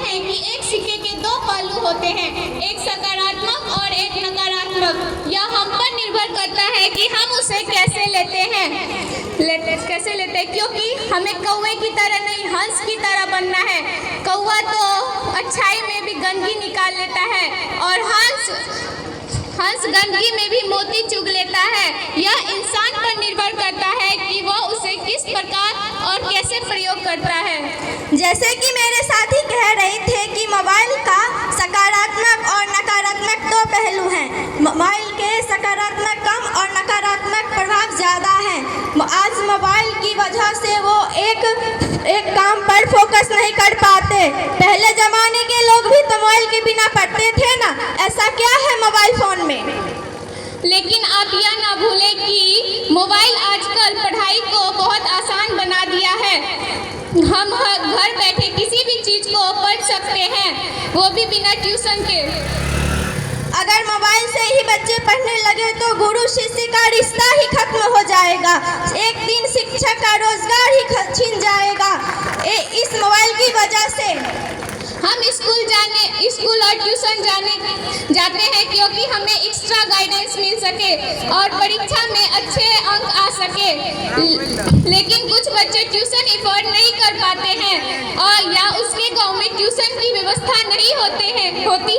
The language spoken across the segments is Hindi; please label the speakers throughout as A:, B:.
A: हैं कि एक सिक्के के दो पहलू होते हैं, एक सकारात्मक और एक नकारात्मक। यह हम पर निर्भर करता है कि हम उसे कैसे लेते हैं, क्योंकि हमें कौवे की तरह नहीं हंस की तरह बनना है। कौवा तो अच्छाई में भी गंदगी निकाल लेता है और हंस गंदगी में भी मोती चुग लेता है। यह इंसान पर निर्भर करता है कि वह उसे किस प्रकार और कैसे प्रयोग करता है।
B: जैसे कि मेरे साथी कह रहे थे कि मोबाइल का सकारात्मक और नकारात्मक दो पहलू हैं। मोबाइल के सकारात्मक कम और नकारात्मक प्रभाव ज़्यादा है। आज मोबाइल की वजह से वो एक काम पर फोकस नहीं कर पाते। पहले ज़माने के लोग भी तो मोबाइल के बिना पढ़ते थे ना। ऐसा क्या है मोबाइल फ़ोन में?
A: लेकिन आप यह ना भूलें कि मोबाइल आजकल पढ़ाई को बहुत आसान बना दिया है। हम घर बैठे किसी भी चीज़ को पढ़ सकते हैं, वो भी बिना ट्यूशन के।
B: अगर मोबाइल से ही बच्चे पढ़ने लगे तो गुरु शिष्य का रिश्ता ही खत्म हो जाएगा। एक दिन शिक्षक का रोजगार ही छिन जाएगा इस मोबाइल की वजह से।
A: हम स्कूल और ट्यूशन जाते हैं क्योंकि हमें एक्स्ट्रा गाइडेंस मिल सके और परीक्षा में अच्छे अंक आ सके। लेकिन कुछ बच्चे ट्यूशन अफोर्ड नहीं कर पाते हैं और या उसके गांव में ट्यूशन की व्यवस्था नहीं होती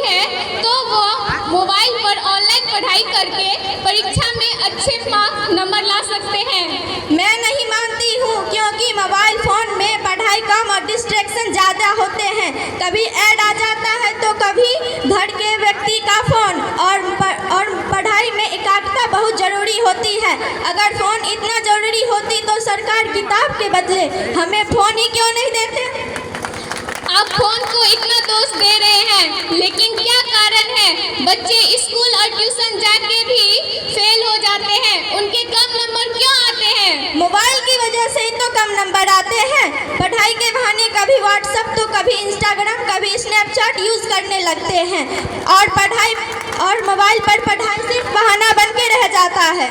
A: है तो वो मोबाइल पर ऑनलाइन पढ़ाई करके परीक्षा में अच्छे नंबर ला सकते हैं।
B: मैं नहीं मानती हूँ, क्योंकि मोबाइल फ़ोन में पढ़ाई कम और डिस्ट्रैक्शन ज़्यादा होते हैं। कभी ऐड आ जाता है तो कभी घर के व्यक्ति का फ़ोन और पढ़ाई में एकाग्रता बहुत ज़रूरी होती है। अगर फ़ोन इतना ज़रूरी होती तो सरकार किताब के बदले हमें फ़ोन ही क्यों नहीं देते?
A: आप फ़ोन को इतना दोष दे रहे हैं, लेकिन क्या कारण है? बच्चे स्कूल और ट्यूशन जाके भी फेल हो जाते हैं, उनके कम नंबर क्यों आते हैं?
B: मोबाइल की वजह से ही तो कम नंबर आते हैं। पढ़ाई के बहाने कभी व्हाट्सएप तो कभी इंस्टाग्राम कभी स्नैपचैट यूज़ करने लगते हैं और मोबाइल पर पढ़ाई सिर्फ बहाना बन के रह जाता है।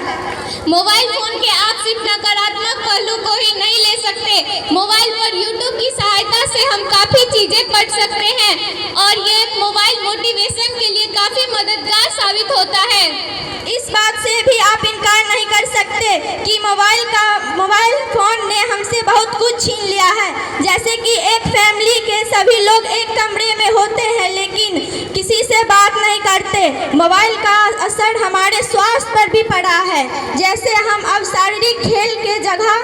A: मोबाइल फ़ोन के आप सिर्फ नकारात्मक पहलू को ही नहीं ले सकते। मोबाइल पर यूट्यूब की सहायता से हम काफ़ी चीज़ें पढ़ सकते हैं और ये मोबाइल मोटिवेशन के लिए काफ़ी मददगार साबित होता है।
B: इस बात से भी आप इनकार नहीं कर सकते कि मोबाइल फ़ोन ने हमसे बहुत कुछ छीन लिया है। जैसे कि एक फैमिली के सभी लोग एक कमरे में होते हैं लेकिन किसी से बात नहीं करते। मोबाइल का असर हमारे स्वास्थ्य पर भी पड़ा है। जैसे हम अब शारीरिक खेल के जगह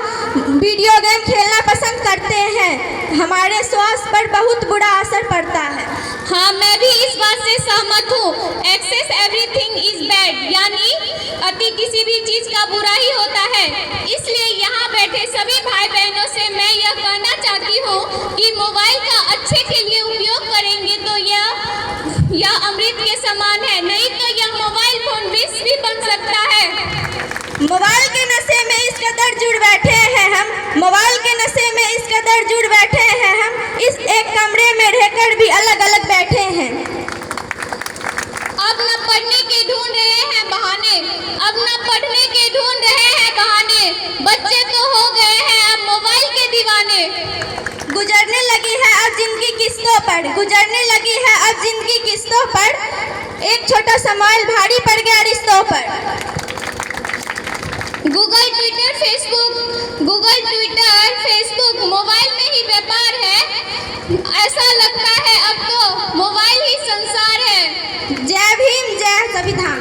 B: वीडियो गेम खेलना पसंद करते हैं। हमारे स्वास्थ्य पर बहुत बुरा असर पड़ता है।
A: हाँ, मैं भी इस बात से सहमत हूँ। एक्सेस एवरीथिंग इज बैड, यानी अति किसी भी चीज़ का बुरा ही होता है। इसलिए यहाँ बैठे सभी भाई बहनों से मैं यह कहना चाहती हूँ कि मोबाइल का अच्छे के लिए उपयोग करेंगे तो यह अमृत के समान है, नहीं तो यह मोबाइल फ़ोन विष भी बन सकता है।
B: मोबाइल के नशे में इस कदर जुड़ बैठे हैं हम इस एक कमरे में रहकर भी अलग अलग बैठे हैं।
A: अब न पढ़ने के ढूंढ रहे बहाने। बच्चे तो हो गए हैं अब मोबाइल के दीवाने।
B: गुजरने लगी है अब जिनकी किस्तों पर एक छोटा सा मोबाइल भारी पड़ गया रिश्तों पर।
A: गूगल ट्विटर फेसबुक मोबाइल में ही व्यापार है। ऐसा लगता है अब तो मोबाइल ही संसार है।
B: जय भीम, जय संविधान।